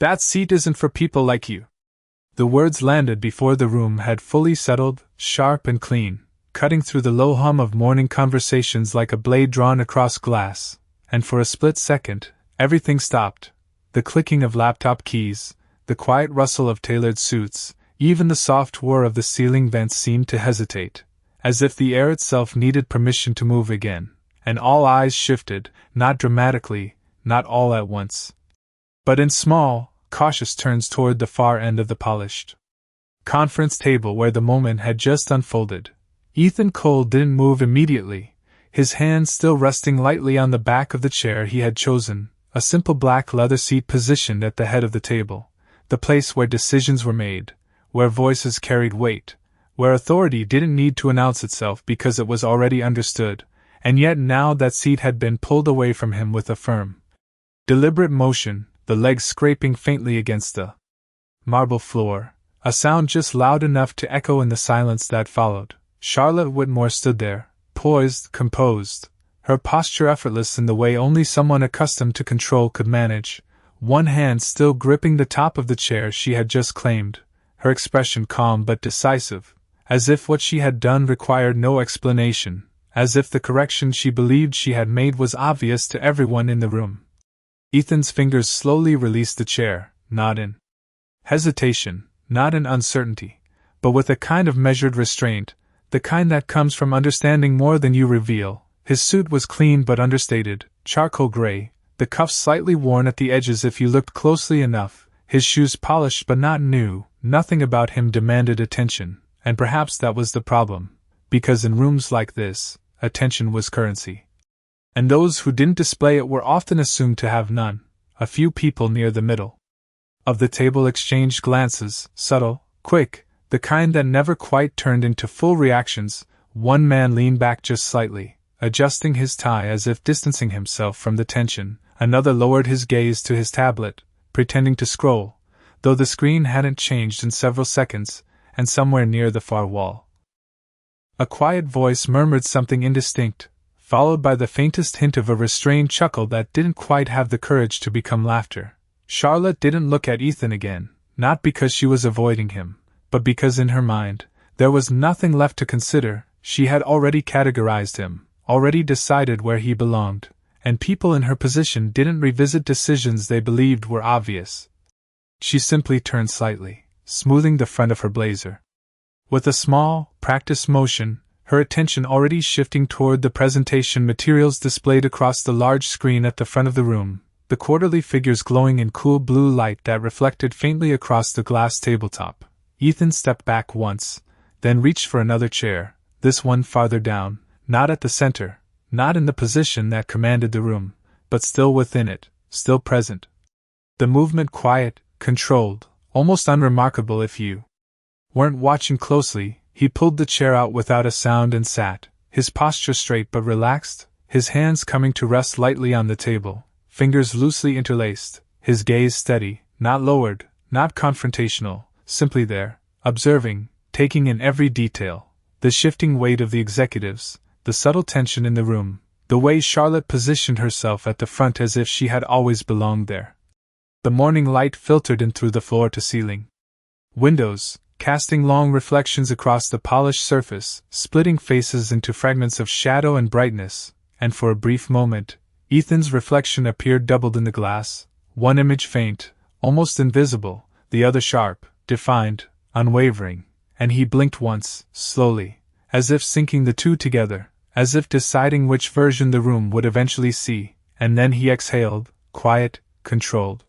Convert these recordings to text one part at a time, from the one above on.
That seat isn't for people like you. The words landed before the room had fully settled, sharp and clean, cutting through the low hum of morning conversations like a blade drawn across glass, and for a split second, everything stopped. The clicking of laptop keys, the quiet rustle of tailored suits, even the soft whir of the ceiling vents seemed to hesitate, as if the air itself needed permission to move again, and all eyes shifted, not dramatically, not all at once, but in small, cautious turns toward the far end of the polished conference table where the moment had just unfolded. Ethan Cole didn't move immediately, his hands still resting lightly on the back of the chair he had chosen, a simple black leather seat positioned at the head of the table, the place where decisions were made, where voices carried weight, where authority didn't need to announce itself because it was already understood, and yet now that seat had been pulled away from him with a firm, deliberate motion, the legs scraping faintly against the marble floor, a sound just loud enough to echo in the silence that followed. Charlotte Whitmore stood there, poised, composed, her posture effortless in the way only someone accustomed to control could manage, one hand still gripping the top of the chair she had just claimed, her expression calm but decisive, as if what she had done required no explanation, as if the correction she believed she had made was obvious to everyone in the room. Ethan's fingers slowly released the chair, not in hesitation, not in uncertainty, but with a kind of measured restraint, the kind that comes from understanding more than you reveal. His suit was clean but understated, charcoal gray, the cuffs slightly worn at the edges if you looked closely enough, his shoes polished but not new. Nothing about him demanded attention, and perhaps that was the problem, because in rooms like this, attention was currency. And those who didn't display it were often assumed to have none. A few people near the middle of the table exchanged glances, subtle, quick, the kind that never quite turned into full reactions. One man leaned back just slightly, adjusting his tie as if distancing himself from the tension. Another lowered his gaze to his tablet, pretending to scroll, though the screen hadn't changed in several seconds, and somewhere near the far wall, a quiet voice murmured something indistinct, followed by the faintest hint of a restrained chuckle that didn't quite have the courage to become laughter. Charlotte didn't look at Ethan again, not because she was avoiding him, but because in her mind, there was nothing left to consider. She had already categorized him, already decided where he belonged, and people in her position didn't revisit decisions they believed were obvious. She simply turned slightly, smoothing the front of her blazer. With a small, practiced motion, her attention already shifting toward the presentation materials displayed across the large screen at the front of the room, the quarterly figures glowing in cool blue light that reflected faintly across the glass tabletop. Ethan stepped back once, then reached for another chair, this one farther down, not at the center, not in the position that commanded the room, but still within it, still present. The movement quiet, controlled, almost unremarkable if you weren't watching closely. He pulled the chair out without a sound and sat, his posture straight but relaxed, his hands coming to rest lightly on the table, fingers loosely interlaced, his gaze steady, not lowered, not confrontational, simply there, observing, taking in every detail, the shifting weight of the executives, the subtle tension in the room, the way Charlotte positioned herself at the front as if she had always belonged there. The morning light filtered in through the floor-to-ceiling windows, casting long reflections across the polished surface, splitting faces into fragments of shadow and brightness, and for a brief moment, Ethan's reflection appeared doubled in the glass, one image faint, almost invisible, the other sharp, defined, unwavering, and he blinked once, slowly, as if syncing the two together, as if deciding which version the room would eventually see, and then he exhaled, quiet, controlled.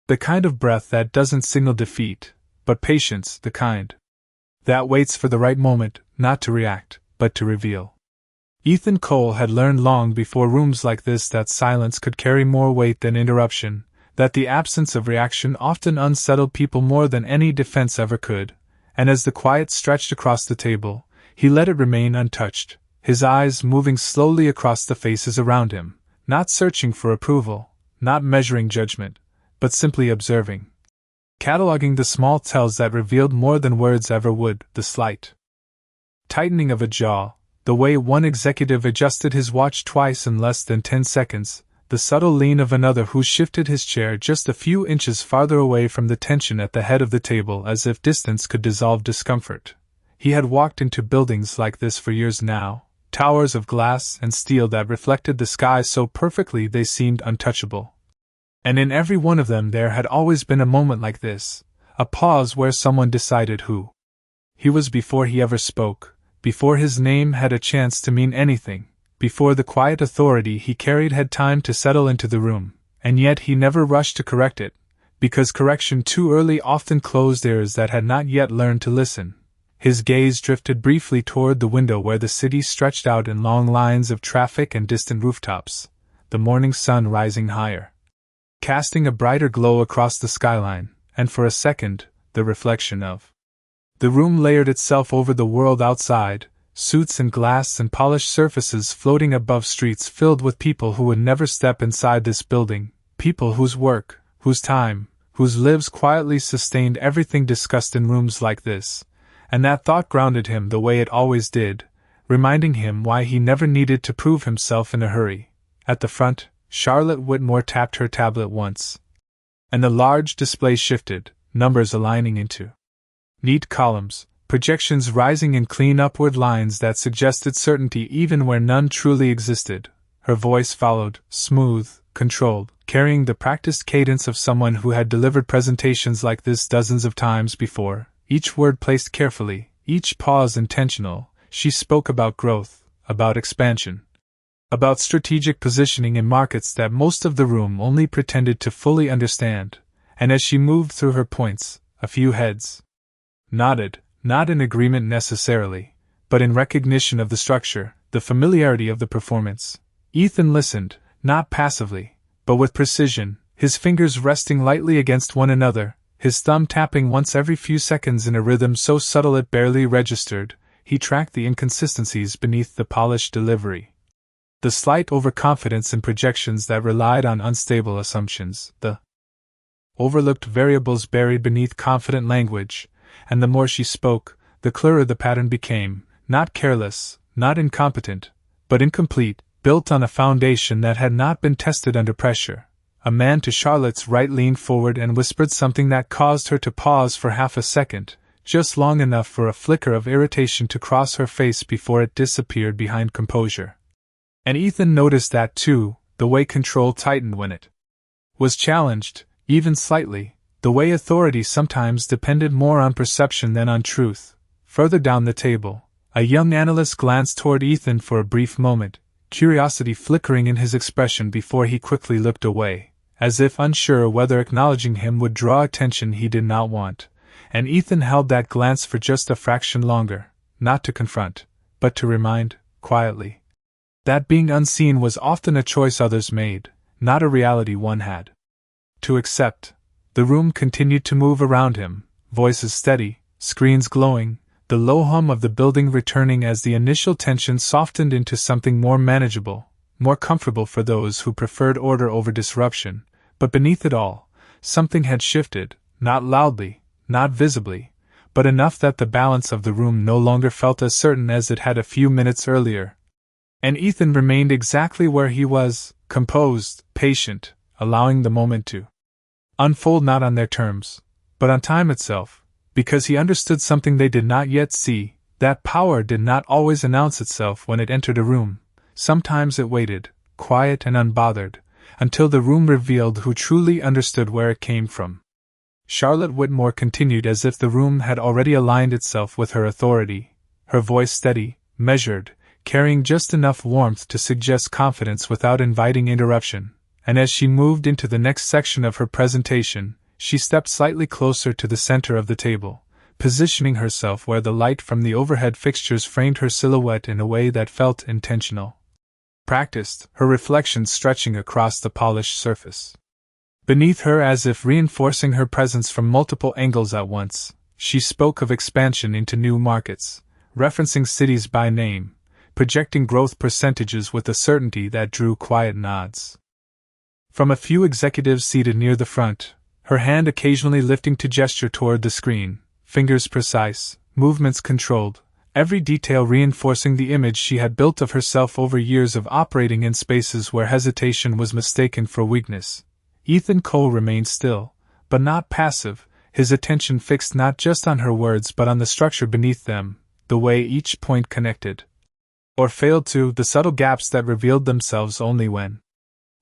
The kind of breath that doesn't signal defeat, but patience, the kind that waits for the right moment, not to react, but to reveal. Ethan Cole had learned long before rooms like this that silence could carry more weight than interruption, that the absence of reaction often unsettled people more than any defense ever could, and as the quiet stretched across the table, he let it remain untouched, his eyes moving slowly across the faces around him, not searching for approval, not measuring judgment, but simply observing. Cataloging the small tells that revealed more than words ever would, the slight tightening of a jaw, the way one executive adjusted his watch twice in less than 10 seconds, the subtle lean of another who shifted his chair just a few inches farther away from the tension at the head of the table as if distance could dissolve discomfort. He had walked into buildings like this for years now, towers of glass and steel that reflected the sky so perfectly they seemed untouchable. And in every one of them there had always been a moment like this, a pause where someone decided who he was before he ever spoke, before his name had a chance to mean anything, before the quiet authority he carried had time to settle into the room, and yet he never rushed to correct it, because correction too early often closed ears that had not yet learned to listen. His gaze drifted briefly toward the window where the city stretched out in long lines of traffic and distant rooftops, the morning sun rising higher, casting a brighter glow across the skyline, and for a second, the reflection of the room layered itself over the world outside, suits and glass and polished surfaces floating above streets filled with people who would never step inside this building, people whose work, whose time, whose lives quietly sustained everything discussed in rooms like this. And that thought grounded him the way it always did, reminding him why he never needed to prove himself in a hurry. At the front, Charlotte Whitmore tapped her tablet once, and the large display shifted, numbers aligning into neat columns, projections rising in clean upward lines that suggested certainty even where none truly existed. Her voice followed, smooth, controlled, carrying the practiced cadence of someone who had delivered presentations like this dozens of times before. Each word placed carefully, each pause intentional. She spoke about growth, about expansion, about strategic positioning in markets that most of the room only pretended to fully understand, and as she moved through her points, a few heads nodded, not in agreement necessarily, but in recognition of the structure, the familiarity of the performance. Ethan listened, not passively, but with precision, his fingers resting lightly against one another, his thumb tapping once every few seconds in a rhythm so subtle it barely registered. He tracked the inconsistencies beneath the polished delivery, the slight overconfidence in projections that relied on unstable assumptions, the overlooked variables buried beneath confident language, and the more she spoke, the clearer the pattern became, not careless, not incompetent, but incomplete, built on a foundation that had not been tested under pressure. A man to Charlotte's right leaned forward and whispered something that caused her to pause for half a second, just long enough for a flicker of irritation to cross her face before it disappeared behind composure. And Ethan noticed that too, the way control tightened when it was challenged, even slightly, the way authority sometimes depended more on perception than on truth. Further down the table, a young analyst glanced toward Ethan for a brief moment, curiosity flickering in his expression before he quickly looked away, as if unsure whether acknowledging him would draw attention he did not want, and Ethan held that glance for just a fraction longer, not to confront, but to remind, quietly, that being unseen was often a choice others made, not a reality one had to accept. The room continued to move around him, voices steady, screens glowing, the low hum of the building returning as the initial tension softened into something more manageable, more comfortable for those who preferred order over disruption. But beneath it all, something had shifted, not loudly, not visibly, but enough that the balance of the room no longer felt as certain as it had a few minutes earlier. And Ethan remained exactly where he was, composed, patient, allowing the moment to unfold not on their terms, but on time itself, because he understood something they did not yet see, that power did not always announce itself when it entered a room. Sometimes it waited, quiet and unbothered, until the room revealed who truly understood where it came from. Charlotte Whitmore continued as if the room had already aligned itself with her authority, her voice steady, measured, carrying just enough warmth to suggest confidence without inviting interruption. And as she moved into the next section of her presentation, she stepped slightly closer to the center of the table, positioning herself where the light from the overhead fixtures framed her silhouette in a way that felt intentional, practiced, her reflection stretching across the polished surface. Beneath her, as if reinforcing her presence from multiple angles at once, she spoke of expansion into new markets, referencing cities by name, projecting growth percentages with a certainty that drew quiet nods from a few executives seated near the front, her hand occasionally lifting to gesture toward the screen, fingers precise, movements controlled, every detail reinforcing the image she had built of herself over years of operating in spaces where hesitation was mistaken for weakness. Ethan Cole remained still, but not passive, his attention fixed not just on her words but on the structure beneath them, the way each point connected, or failed to, the subtle gaps that revealed themselves only when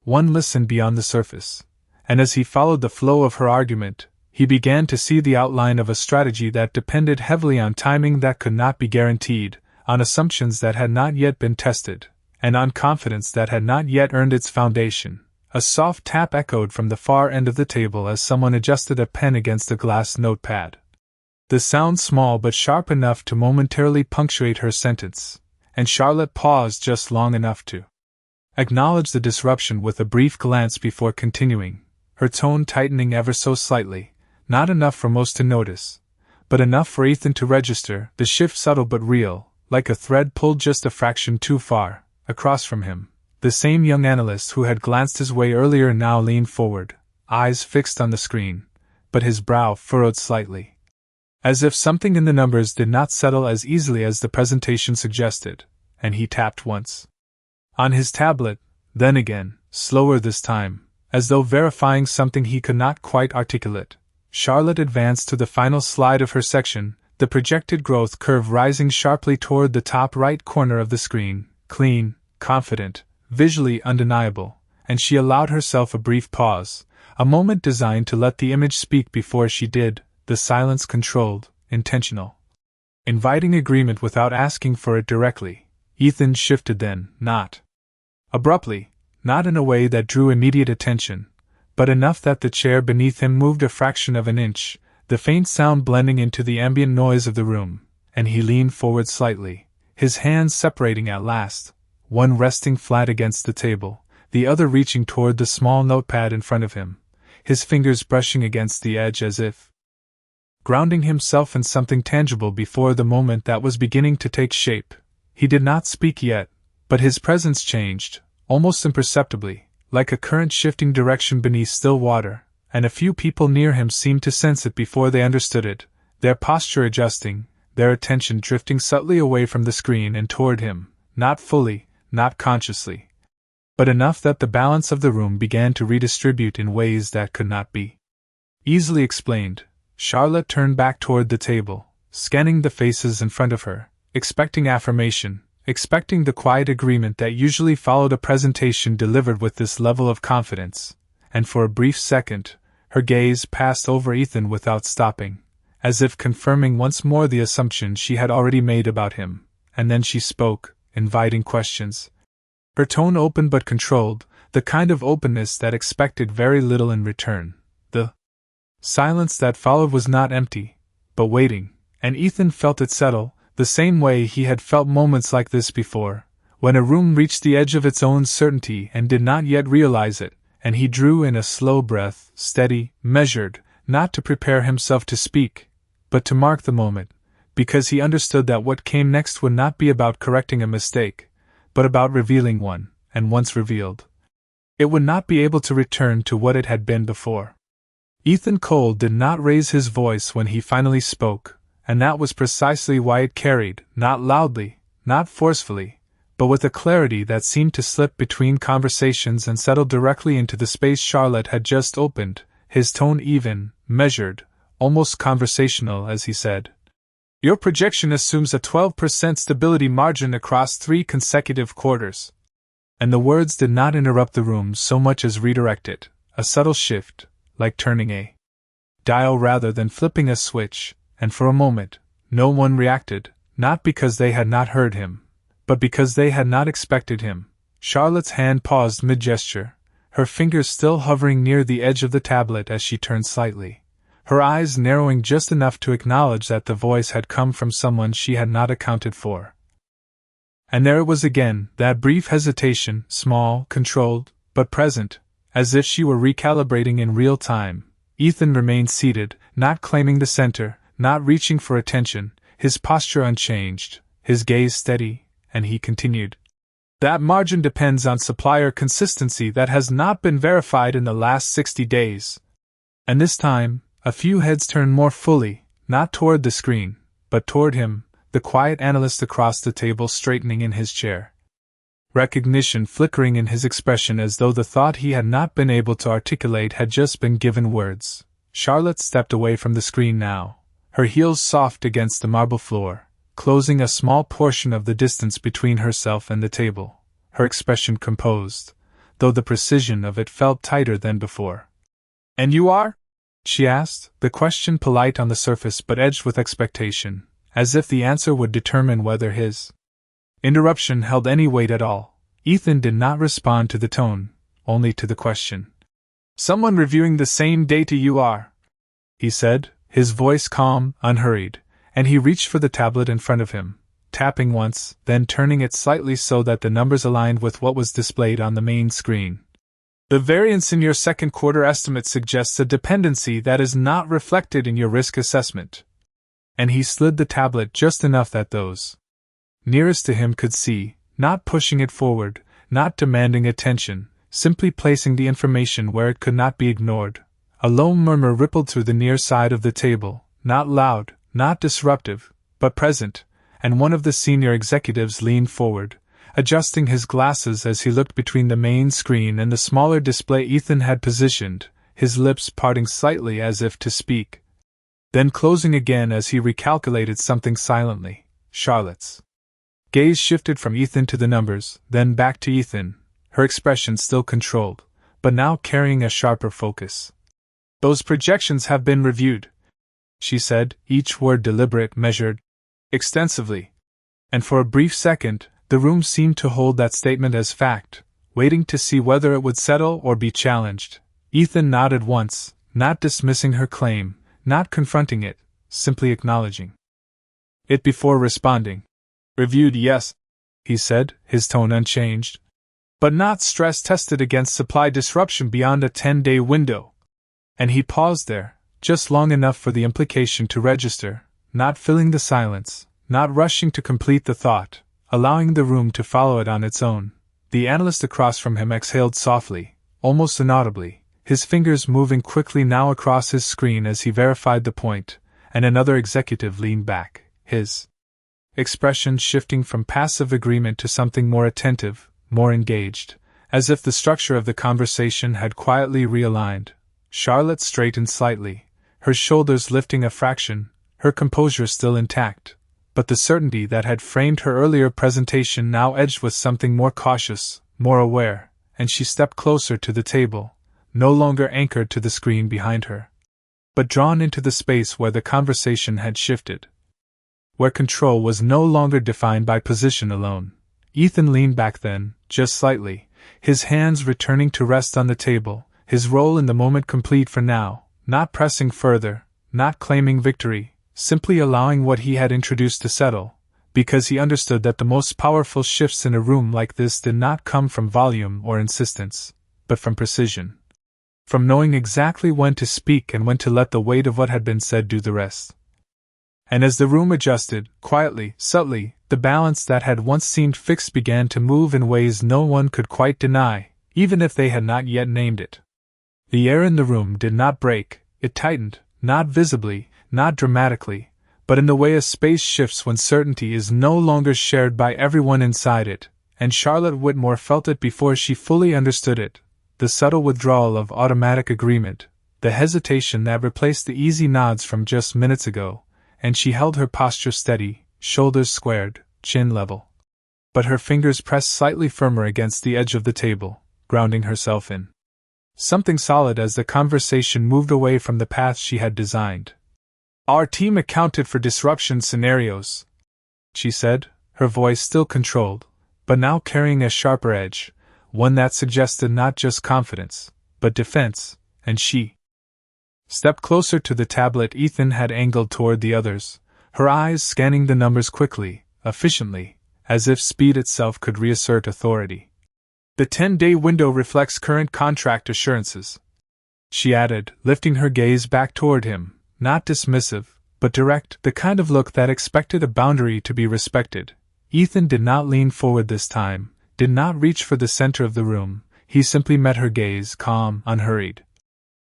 one listened beyond the surface. And as he followed the flow of her argument, he began to see the outline of a strategy that depended heavily on timing that could not be guaranteed, on assumptions that had not yet been tested, and on confidence that had not yet earned its foundation. A soft tap echoed from the far end of the table as someone adjusted a pen against a glass notepad. The sound small but sharp enough to momentarily punctuate her sentence, and Charlotte paused just long enough to acknowledge the disruption with a brief glance before continuing, her tone tightening ever so slightly, not enough for most to notice, but enough for Ethan to register, the shift subtle but real, like a thread pulled just a fraction too far. Across from him, the same young analyst who had glanced his way earlier now leaned forward, eyes fixed on the screen, but his brow furrowed slightly, as if something in the numbers did not settle as easily as the presentation suggested, and he tapped once on his tablet, then again, slower this time, as though verifying something he could not quite articulate. Charlotte advanced to the final slide of her section, the projected growth curve rising sharply toward the top right corner of the screen, clean, confident, visually undeniable, and she allowed herself a brief pause, a moment designed to let the image speak before she did, the silence controlled, intentional, inviting agreement without asking for it directly. Ethan shifted then, not abruptly, not in a way that drew immediate attention, but enough that the chair beneath him moved a fraction of an inch, the faint sound blending into the ambient noise of the room, and he leaned forward slightly, his hands separating at last, one resting flat against the table, the other reaching toward the small notepad in front of him, his fingers brushing against the edge as if grounding himself in something tangible before the moment that was beginning to take shape. He did not speak yet, but his presence changed, almost imperceptibly, like a current shifting direction beneath still water, and a few people near him seemed to sense it before they understood it, their posture adjusting, their attention drifting subtly away from the screen and toward him, not fully, not consciously, but enough that the balance of the room began to redistribute in ways that could not be easily explained. Charlotte turned back toward the table, scanning the faces in front of her, expecting affirmation, expecting the quiet agreement that usually followed a presentation delivered with this level of confidence, and for a brief second, her gaze passed over Ethan without stopping, as if confirming once more the assumption she had already made about him, and then she spoke, inviting questions. Her tone open but controlled, the kind of openness that expected very little in return. The silence that followed was not empty, but waiting, and Ethan felt it settle, the same way he had felt moments like this before, when a room reached the edge of its own certainty and did not yet realize it, and he drew in a slow breath, steady, measured, not to prepare himself to speak, but to mark the moment, because he understood that what came next would not be about correcting a mistake, but about revealing one, and once revealed, it would not be able to return to what it had been before. Ethan Cole did not raise his voice when he finally spoke, and that was precisely why it carried, not loudly, not forcefully, but with a clarity that seemed to slip between conversations and settle directly into the space Charlotte had just opened, his tone even, measured, almost conversational as he said, "Your projection assumes a 12% stability margin across 3 consecutive quarters." And the words did not interrupt the room so much as redirect it, a subtle shift, like turning a dial rather than flipping a switch, and for a moment, no one reacted, not because they had not heard him, but because they had not expected him. Charlotte's hand paused mid-gesture, her fingers still hovering near the edge of the tablet as she turned slightly, her eyes narrowing just enough to acknowledge that the voice had come from someone she had not accounted for. And there it was again, that brief hesitation, small, controlled, but present, as if she were recalibrating in real time. Ethan remained seated, not claiming the center, not reaching for attention, his posture unchanged, his gaze steady, and he continued. That margin depends on supplier consistency that has not been verified in the last 60 days. And this time, a few heads turned more fully, not toward the screen, but toward him, the quiet analyst across the table straightening in his chair. Recognition flickering in his expression as though the thought he had not been able to articulate had just been given words. Charlotte stepped away from the screen now, her heels soft against the marble floor, closing a small portion of the distance between herself and the table, her expression composed, though the precision of it felt tighter than before. "And you are?" she asked, the question polite on the surface but edged with expectation, as if the answer would determine whether his interruption held any weight at all. Ethan did not respond to the tone, only to the question. "Someone reviewing the same data you are," he said, his voice calm, unhurried, and he reached for the tablet in front of him, tapping once, then turning it slightly so that the numbers aligned with what was displayed on the main screen. "The variance in your second quarter estimate suggests a dependency that is not reflected in your risk assessment." And he slid the tablet just enough that those nearest to him could see, not pushing it forward, not demanding attention, simply placing the information where it could not be ignored. A low murmur rippled through the near side of the table, not loud, not disruptive, but present, and one of the senior executives leaned forward, adjusting his glasses as he looked between the main screen and the smaller display Ethan had positioned, his lips parting slightly as if to speak, then closing again as he recalculated something silently. Charlotte's gaze shifted from Ethan to the numbers, then back to Ethan, her expression still controlled, but now carrying a sharper focus. "Those projections have been reviewed," she said, each word deliberate, measured, extensively. And for a brief second, the room seemed to hold that statement as fact, waiting to see whether it would settle or be challenged. Ethan nodded once, not dismissing her claim, not confronting it, simply acknowledging it before responding. "Reviewed, yes," he said, his tone unchanged, "but not stress-tested against supply disruption beyond a 10-day window." And he paused there, just long enough for the implication to register, not filling the silence, not rushing to complete the thought, allowing the room to follow it on its own. The analyst across from him exhaled softly, almost inaudibly, his fingers moving quickly now across his screen as he verified the point, and another executive leaned back, his expression shifting from passive agreement to something more attentive, more engaged, as if the structure of the conversation had quietly realigned. Charlotte straightened slightly, her shoulders lifting a fraction, her composure still intact, but the certainty that had framed her earlier presentation now edged with something more cautious, more aware, and she stepped closer to the table, no longer anchored to the screen behind her, but drawn into the space where the conversation had shifted, where control was no longer defined by position alone. Ethan leaned back then, just slightly, his hands returning to rest on the table, his role in the moment complete for now, not pressing further, not claiming victory, simply allowing what he had introduced to settle, because he understood that the most powerful shifts in a room like this did not come from volume or insistence, but from precision. From knowing exactly when to speak and when to let the weight of what had been said do the rest. And as the room adjusted, quietly, subtly, the balance that had once seemed fixed began to move in ways no one could quite deny, even if they had not yet named it. The air in the room did not break, it tightened, not visibly, not dramatically, but in the way a space shifts when certainty is no longer shared by everyone inside it, and Charlotte Whitmore felt it before she fully understood it, the subtle withdrawal of automatic agreement, the hesitation that replaced the easy nods from just minutes ago, and she held her posture steady, shoulders squared, chin level. But her fingers pressed slightly firmer against the edge of the table, grounding herself in something solid as the conversation moved away from the path she had designed. "Our team accounted for disruption scenarios," she said, her voice still controlled, but now carrying a sharper edge, one that suggested not just confidence, but defense, and she stepped closer to the tablet Ethan had angled toward the others, her eyes scanning the numbers quickly, efficiently, as if speed itself could reassert authority. "The 10-day window reflects current contract assurances," she added, lifting her gaze back toward him, not dismissive, but direct, the kind of look that expected a boundary to be respected. Ethan did not lean forward this time, did not reach for the center of the room, he simply met her gaze, calm, unhurried.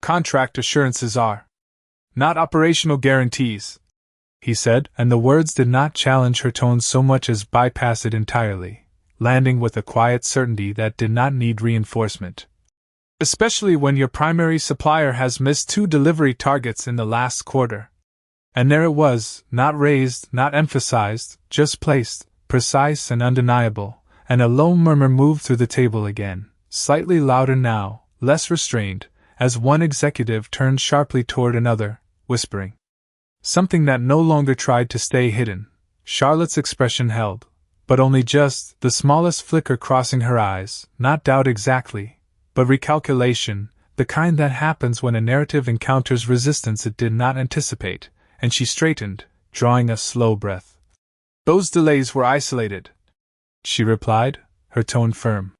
"Contract assurances are not operational guarantees," he said, and the words did not challenge her tone so much as bypass it entirely, landing with a quiet certainty that did not need reinforcement. Especially when your primary supplier has missed 2 delivery targets in the last quarter. And there it was, not raised, not emphasized, just placed, precise and undeniable, and a low murmur moved through the table again, slightly louder now, less restrained, as one executive turned sharply toward another, whispering something that no longer tried to stay hidden. Charlotte's expression held, but only just, the smallest flicker crossing her eyes, not doubt exactly, but recalculation, the kind that happens when a narrative encounters resistance it did not anticipate, and she straightened, drawing a slow breath. Those delays were isolated, she replied, her tone firm,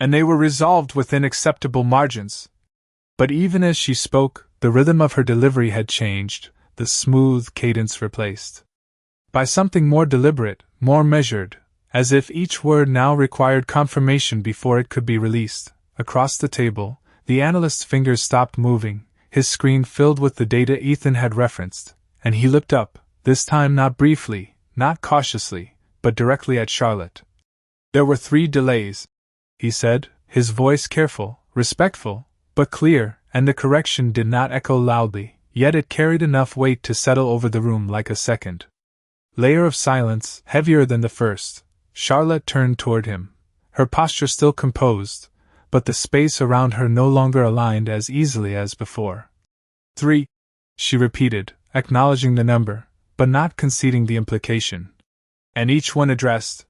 and they were resolved within acceptable margins. But even as she spoke, the rhythm of her delivery had changed, the smooth cadence replaced by something more deliberate, more measured, as if each word now required confirmation before it could be released. Across the table, the analyst's fingers stopped moving, his screen filled with the data Ethan had referenced, and he looked up, this time not briefly, not cautiously, but directly at Charlotte. There were 3 delays, he said, his voice careful, respectful, but clear, and the correction did not echo loudly, yet it carried enough weight to settle over the room like a second layer of silence, heavier than the first. Charlotte turned toward him, her posture still composed, but the space around her no longer aligned as easily as before. 3, she repeated, acknowledging the number, but not conceding the implication. And each one addressed,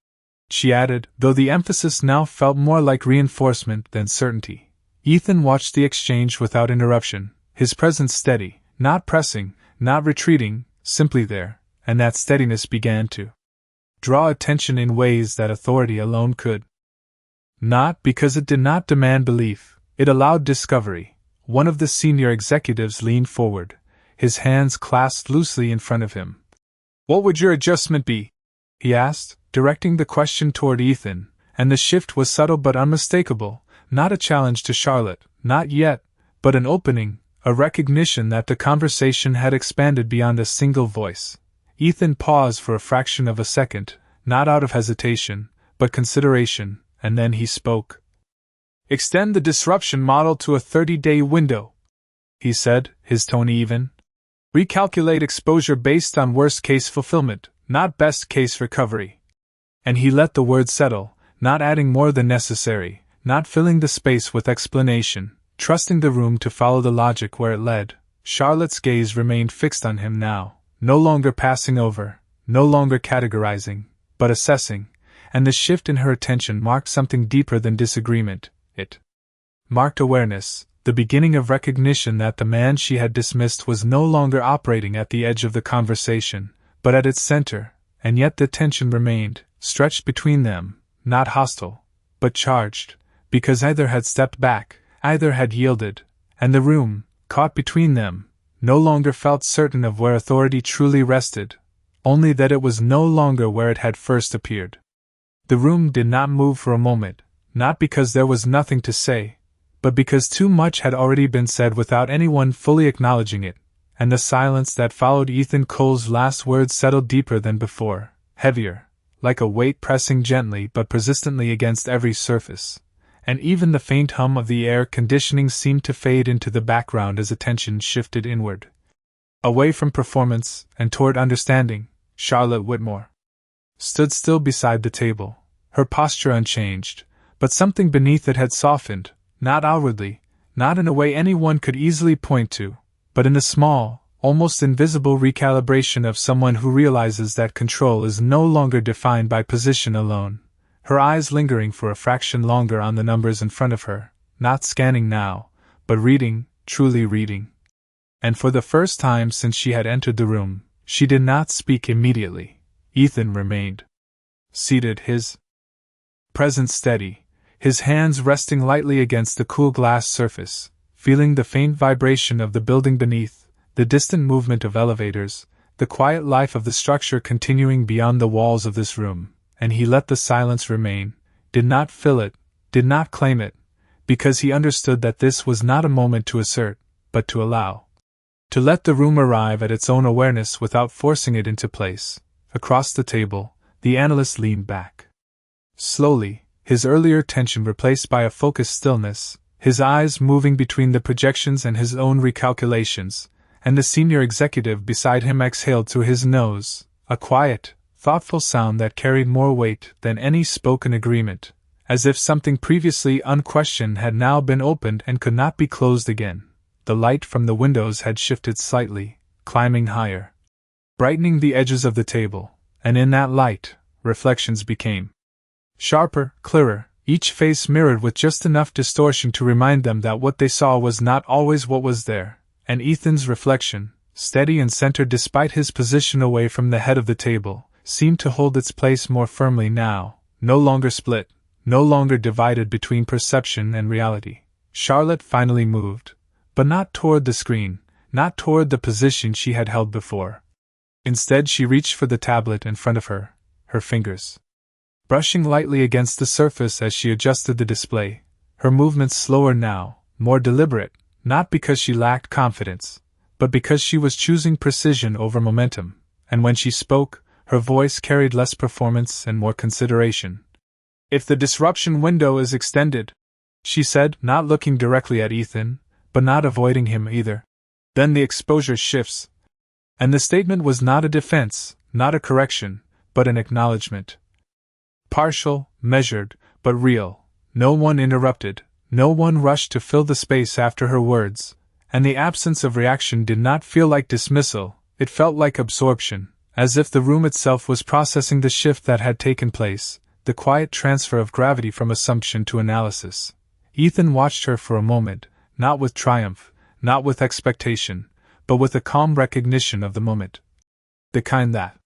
she added, though the emphasis now felt more like reinforcement than certainty. Ethan watched the exchange without interruption, his presence steady, not pressing, not retreating, simply there, and that steadiness began to draw attention in ways that authority alone could. Not because it did not demand belief, it allowed discovery. One of the senior executives leaned forward, his hands clasped loosely in front of him. What would your adjustment be? He asked, directing the question toward Ethan, and the shift was subtle but unmistakable, not a challenge to Charlotte, not yet, but an opening, a recognition that the conversation had expanded beyond a single voice. Ethan paused for a fraction of a second, not out of hesitation, but consideration, and then he spoke. Extend the disruption model to a 30-day window, he said, his tone even. Recalculate exposure based on worst-case fulfillment, not best-case recovery. And he let the words settle, not adding more than necessary, not filling the space with explanation, trusting the room to follow the logic where it led. Charlotte's gaze remained fixed on him now, no longer passing over, no longer categorizing, but assessing, and the shift in her attention marked something deeper than disagreement. It marked awareness, the beginning of recognition that the man she had dismissed was no longer operating at the edge of the conversation, but at its center, and yet the tension remained, stretched between them, not hostile, but charged, because either had stepped back, either had yielded, and the room, caught between them, no longer felt certain of where authority truly rested, only that it was no longer where it had first appeared. The room did not move for a moment, not because there was nothing to say, but because too much had already been said without anyone fully acknowledging it, and the silence that followed Ethan Cole's last words settled deeper than before, heavier, like a weight pressing gently but persistently against every surface. And even the faint hum of the air conditioning seemed to fade into the background as attention shifted inward. Away from performance, and toward understanding, Charlotte Whitmore stood still beside the table, her posture unchanged, but something beneath it had softened, not outwardly, not in a way anyone could easily point to, but in the small, almost invisible recalibration of someone who realizes that control is no longer defined by position alone. Her eyes lingering for a fraction longer on the numbers in front of her, not scanning now, but reading, truly reading. And for the first time since she had entered the room, she did not speak immediately. Ethan remained seated, his presence steady, his hands resting lightly against the cool glass surface, feeling the faint vibration of the building beneath, the distant movement of elevators, the quiet life of the structure continuing beyond the walls of this room. And he let the silence remain, did not fill it, did not claim it, because he understood that this was not a moment to assert, but to allow. To let the room arrive at its own awareness without forcing it into place. Across the table, the analyst leaned back. Slowly, his earlier tension replaced by a focused stillness, his eyes moving between the projections and his own recalculations, and the senior executive beside him exhaled through his nose, a quiet, thoughtful sound that carried more weight than any spoken agreement, as if something previously unquestioned had now been opened and could not be closed again. The light from the windows had shifted slightly, climbing higher, brightening the edges of the table, and in that light, reflections became sharper, clearer, each face mirrored with just enough distortion to remind them that what they saw was not always what was there, and Ethan's reflection, steady and centered despite his position away from the head of the table, seemed to hold its place more firmly now, no longer split, no longer divided between perception and reality. Charlotte finally moved, but not toward the screen, not toward the position she had held before. Instead, she reached for the tablet in front of her, her fingers brushing lightly against the surface as she adjusted the display, her movements slower now, more deliberate, not because she lacked confidence, but because she was choosing precision over momentum, and when she spoke, her voice carried less performance and more consideration. "If the disruption window is extended," she said, not looking directly at Ethan, but not avoiding him either, "then the exposure shifts." And the statement was not a defense, not a correction, but an acknowledgment. Partial, measured, but real. No one interrupted, no one rushed to fill the space after her words, and the absence of reaction did not feel like dismissal, it felt like absorption, as if the room itself was processing the shift that had taken place, the quiet transfer of gravity from assumption to analysis. Ethan watched her for a moment, not with triumph, not with expectation, but with a calm recognition of the moment. The kind that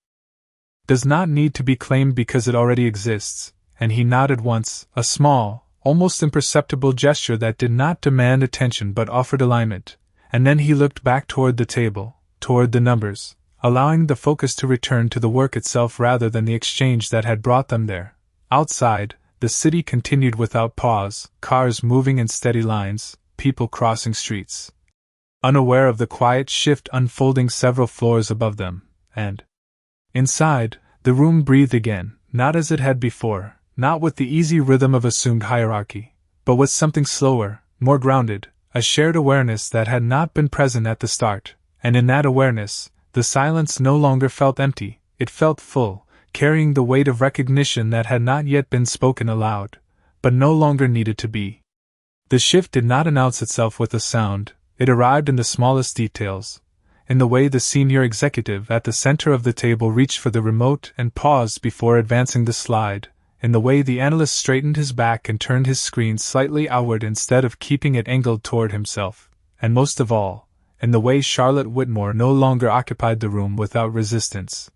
does not need to be claimed because it already exists, and he nodded once, a small, almost imperceptible gesture that did not demand attention but offered alignment, and then he looked back toward the table, toward the numbers, allowing the focus to return to the work itself rather than the exchange that had brought them there. Outside, the city continued without pause, cars moving in steady lines, people crossing streets, unaware of the quiet shift unfolding several floors above them, and inside, the room breathed again, not as it had before, not with the easy rhythm of assumed hierarchy, but with something slower, more grounded, a shared awareness that had not been present at the start, and in that awareness, the silence no longer felt empty, it felt full, carrying the weight of recognition that had not yet been spoken aloud, but no longer needed to be. The shift did not announce itself with a sound, it arrived in the smallest details, in the way the senior executive at the center of the table reached for the remote and paused before advancing the slide, in the way the analyst straightened his back and turned his screen slightly outward instead of keeping it angled toward himself, and most of all, in the way Charlotte Whitmore no longer occupied the room without resistance.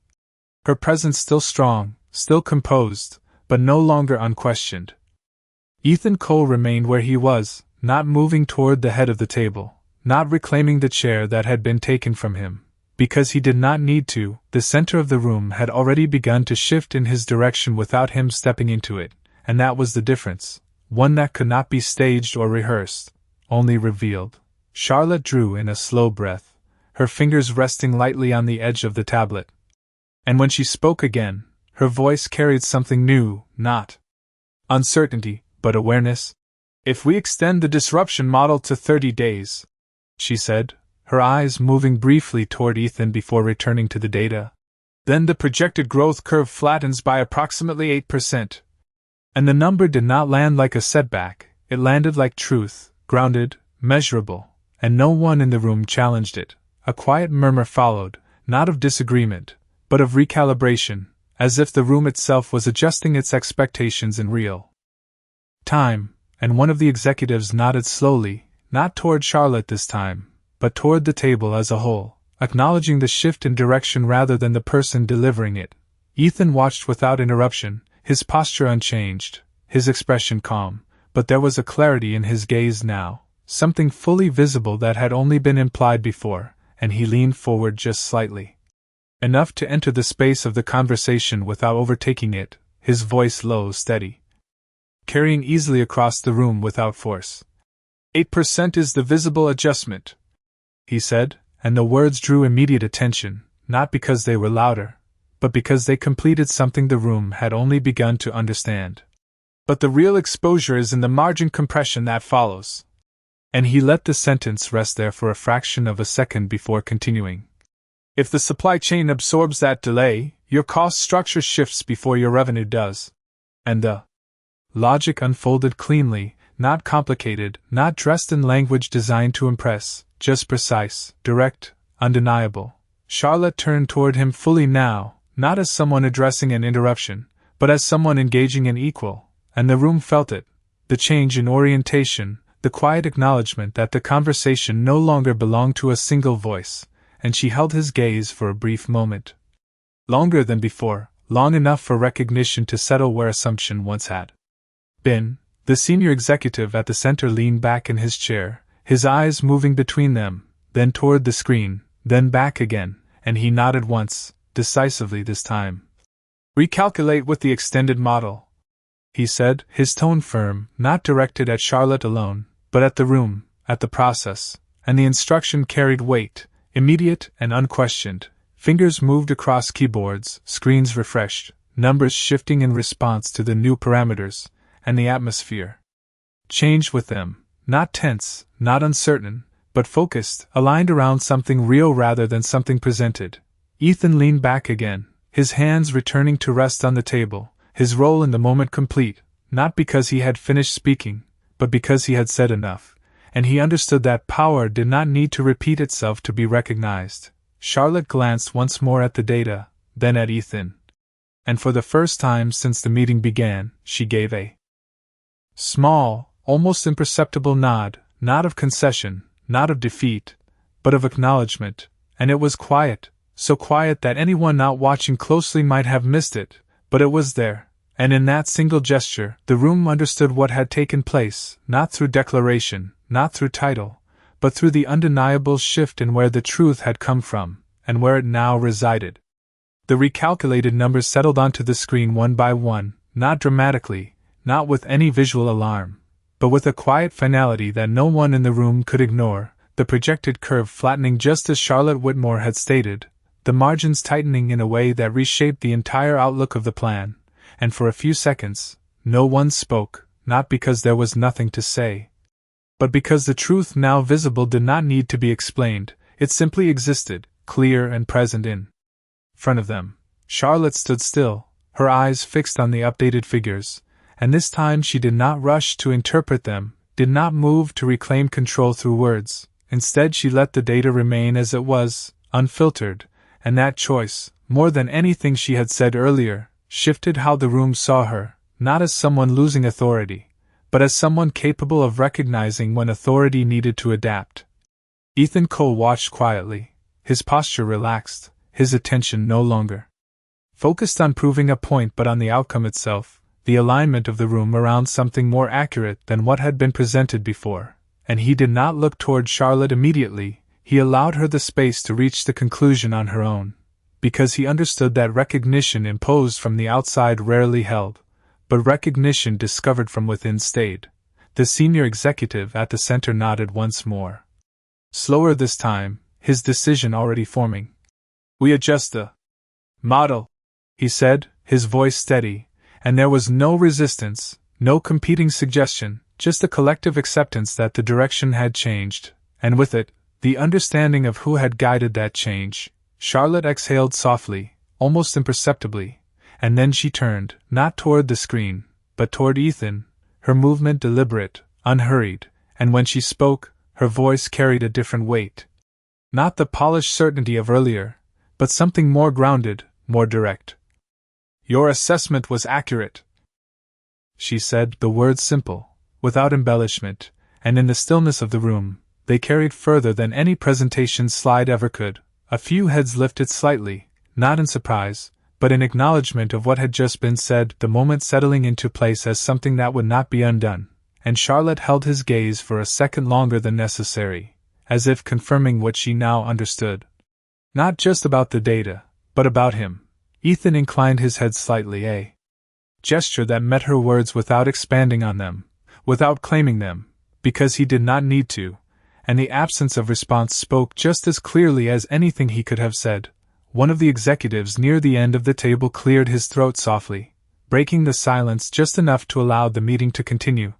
Her presence still strong, still composed, but no longer unquestioned. Ethan Cole remained where he was, not moving toward the head of the table, not reclaiming the chair that had been taken from him, because he did not need to. The center of the room had already begun to shift in his direction without him stepping into it, and that was the difference, one that could not be staged or rehearsed, only revealed. Charlotte drew in a slow breath, her fingers resting lightly on the edge of the tablet. And when she spoke again, her voice carried something new, not uncertainty, but awareness. "If we extend the disruption model to 30 days, she said, her eyes moving briefly toward Ethan before returning to the data, "then the projected growth curve flattens by approximately 8%. And the number did not land like a setback, it landed like truth, grounded, measurable, and no one in the room challenged it. A quiet murmur followed, not of disagreement, but of recalibration, as if the room itself was adjusting its expectations in real time, and one of the executives nodded slowly, not toward Charlotte this time, but toward the table as a whole, acknowledging the shift in direction rather than the person delivering it. Ethan watched without interruption, his posture unchanged, his expression calm, but there was a clarity in his gaze now, something fully visible that had only been implied before, and he leaned forward just slightly, enough to enter the space of the conversation without overtaking it, his voice low, steady, carrying easily across the room without force. 8% is the visible adjustment, he said, and the words drew immediate attention, not because they were louder, but because they completed something the room had only begun to understand. But the real exposure is in the margin compression that follows. And he let the sentence rest there for a fraction of a second before continuing. If the supply chain absorbs that delay, your cost structure shifts before your revenue does. And the logic unfolded cleanly, not complicated, not dressed in language designed to impress, just precise, direct, undeniable. Charlotte turned toward him fully now, not as someone addressing an interruption, but as someone engaging an equal, and the room felt it, the change in orientation, the quiet acknowledgment that the conversation no longer belonged to a single voice, and she held his gaze for a brief moment. Longer than before, long enough for recognition to settle where assumption once had been. The senior executive at the center leaned back in his chair, his eyes moving between them, then toward the screen, then back again, and he nodded once, decisively this time. "Recalculate with the extended model," he said, his tone firm, not directed at Charlotte alone, but at the room, at the process, and the instruction carried weight, immediate and unquestioned. Fingers moved across keyboards, screens refreshed, numbers shifting in response to the new parameters, and the atmosphere changed with them, not tense, not uncertain, but focused, aligned around something real rather than something presented. Ethan leaned back again, his hands returning to rest on the table, his role in the moment complete, not because he had finished speaking, but because he had said enough, and he understood that power did not need to repeat itself to be recognized. Charlotte glanced once more at the data, then at Ethan. And for the first time since the meeting began, she gave a small, almost imperceptible nod, not of concession, not of defeat, but of acknowledgment, and it was quiet, so quiet that anyone not watching closely might have missed it, but it was there, and in that single gesture, the room understood what had taken place, not through declaration, not through title, but through the undeniable shift in where the truth had come from, and where it now resided. The recalculated numbers settled onto the screen one by one, not dramatically, not with any visual alarm, but with a quiet finality that no one in the room could ignore, the projected curve flattening just as Charlotte Whitmore had stated, the margins tightening in a way that reshaped the entire outlook of the plan, and for a few seconds, no one spoke, not because there was nothing to say, but because the truth now visible did not need to be explained, it simply existed, clear and present in front of them. Charlotte stood still, her eyes fixed on the updated figures, and this time she did not rush to interpret them, did not move to reclaim control through words. Instead she let the data remain as it was, unfiltered, and that choice, more than anything she had said earlier, shifted how the room saw her, not as someone losing authority, but as someone capable of recognizing when authority needed to adapt. Ethan Cole watched quietly, his posture relaxed, his attention no longer focused on proving a point but on the outcome itself, the alignment of the room around something more accurate than what had been presented before. And he did not look toward Charlotte immediately, he allowed her the space to reach the conclusion on her own, because he understood that recognition imposed from the outside rarely held, but recognition discovered from within stayed. The senior executive at the center nodded once more. Slower this time, his decision already forming. "We adjust the model," he said, his voice steady, and there was no resistance, no competing suggestion, just a collective acceptance that the direction had changed, and with it, the understanding of who had guided that change. Charlotte exhaled softly, almost imperceptibly, and then she turned, not toward the screen, but toward Ethan, her movement deliberate, unhurried, and when she spoke, her voice carried a different weight. Not the polished certainty of earlier, but something more grounded, more direct. "Your assessment was accurate," she said, the words simple, without embellishment, and in the stillness of the room, they carried further than any presentation slide ever could. A few heads lifted slightly, not in surprise, but in acknowledgement of what had just been said, the moment settling into place as something that would not be undone, and Charlotte held his gaze for a second longer than necessary, as if confirming what she now understood. Not just about the data, but about him. Ethan inclined his head slightly, a gesture that met her words without expanding on them, without claiming them, because he did not need to, and the absence of response spoke just as clearly as anything he could have said. One of the executives near the end of the table cleared his throat softly, breaking the silence just enough to allow the meeting to continue.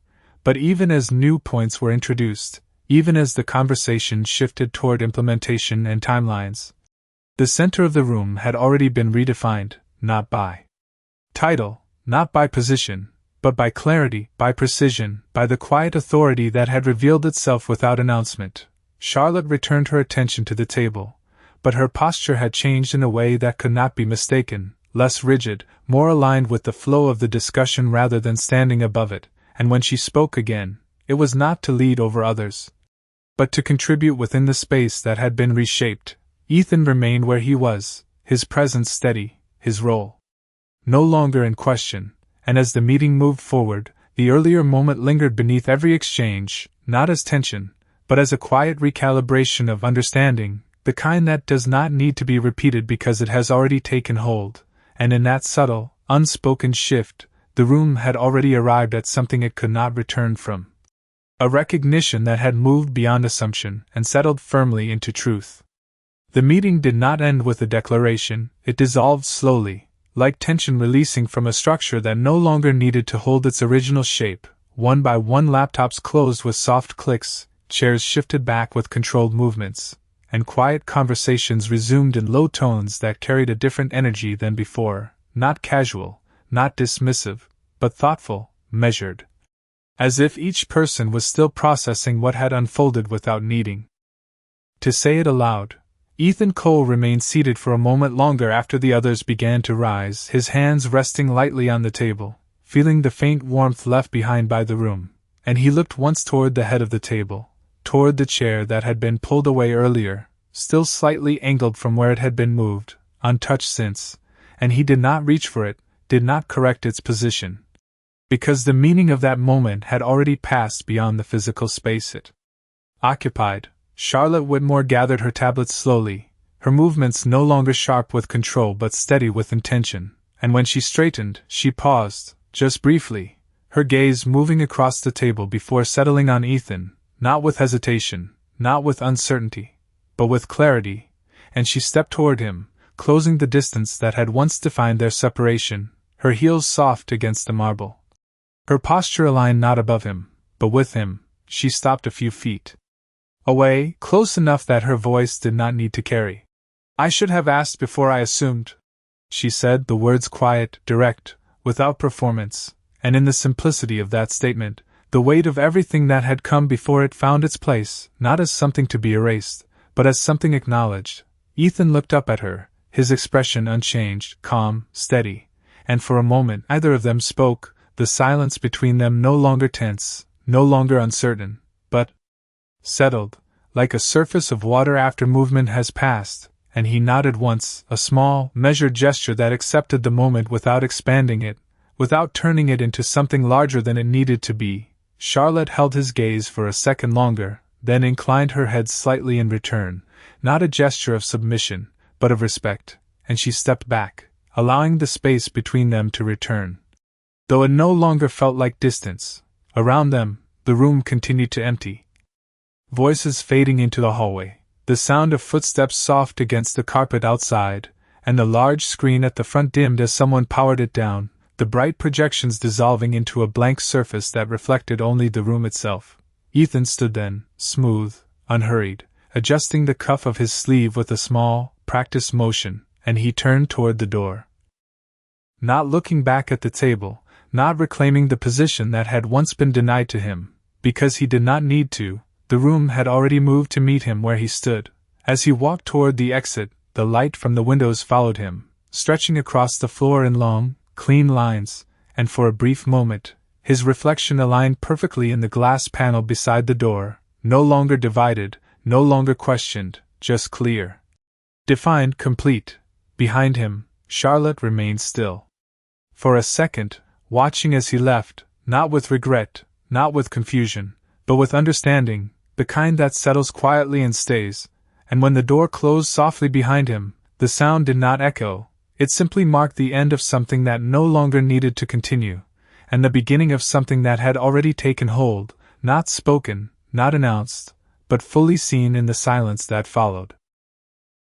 But even as new points were introduced, even as the conversation shifted toward implementation and timelines, the center of the room had already been redefined, not by title, not by position, but by clarity, by precision, by the quiet authority that had revealed itself without announcement. Charlotte returned her attention to the table, but her posture had changed in a way that could not be mistaken, less rigid, more aligned with the flow of the discussion rather than standing above it, and when she spoke again, it was not to lead over others, but to contribute within the space that had been reshaped. Ethan remained where he was, his presence steady, his role no longer in question, and as the meeting moved forward, the earlier moment lingered beneath every exchange, not as tension, but as a quiet recalibration of understanding, the kind that does not need to be repeated because it has already taken hold, and in that subtle, unspoken shift, the room had already arrived at something it could not return from. A recognition that had moved beyond assumption and settled firmly into truth. The meeting did not end with a declaration, it dissolved slowly, like tension releasing from a structure that no longer needed to hold its original shape. One by one laptops closed with soft clicks, chairs shifted back with controlled movements, and quiet conversations resumed in low tones that carried a different energy than before, not casual, not dismissive, but thoughtful, measured. As if each person was still processing what had unfolded without needing to say it aloud. Ethan Cole remained seated for a moment longer after the others began to rise, his hands resting lightly on the table, feeling the faint warmth left behind by the room, and he looked once toward the head of the table, toward the chair that had been pulled away earlier, still slightly angled from where it had been moved, untouched since, and he did not reach for it, did not correct its position. Because the meaning of that moment had already passed beyond the physical space it occupied. Charlotte Whitmore gathered her tablets slowly, her movements no longer sharp with control but steady with intention, and when she straightened, she paused, just briefly, her gaze moving across the table before settling on Ethan, not with hesitation, not with uncertainty, but with clarity, and she stepped toward him, closing the distance that had once defined their separation, her heels soft against the marble. Her posture aligned not above him, but with him. She stopped a few feet away, close enough that her voice did not need to carry. "I should have asked before I assumed," she said, the words quiet, direct, without performance, and in the simplicity of that statement, the weight of everything that had come before it found its place, not as something to be erased, but as something acknowledged. Ethan looked up at her, his expression unchanged, calm, steady, and for a moment neither of them spoke, the silence between them no longer tense, no longer uncertain, but settled, like a surface of water after movement has passed, and he nodded once, a small, measured gesture that accepted the moment without expanding it, without turning it into something larger than it needed to be. Charlotte held his gaze for a second longer, then inclined her head slightly in return, not a gesture of submission, but of respect, and she stepped back, allowing the space between them to return. Though it no longer felt like distance, around them, the room continued to empty. Voices fading into the hallway, the sound of footsteps soft against the carpet outside, and the large screen at the front dimmed as someone powered it down, the bright projections dissolving into a blank surface that reflected only the room itself. Ethan stood then, smooth, unhurried, adjusting the cuff of his sleeve with a small, practiced motion, and he turned toward the door. Not looking back at the table, not reclaiming the position that had once been denied to him, because he did not need to. The room had already moved to meet him where he stood. As he walked toward the exit, the light from the windows followed him, stretching across the floor in long, clean lines, and for a brief moment, his reflection aligned perfectly in the glass panel beside the door, no longer divided, no longer questioned, just clear. Defined, complete. Behind him, Charlotte remained still. For a second, watching as he left, not with regret, not with confusion, but with understanding, the kind that settles quietly and stays, and when the door closed softly behind him, the sound did not echo, it simply marked the end of something that no longer needed to continue, and the beginning of something that had already taken hold, not spoken, not announced, but fully seen in the silence that followed.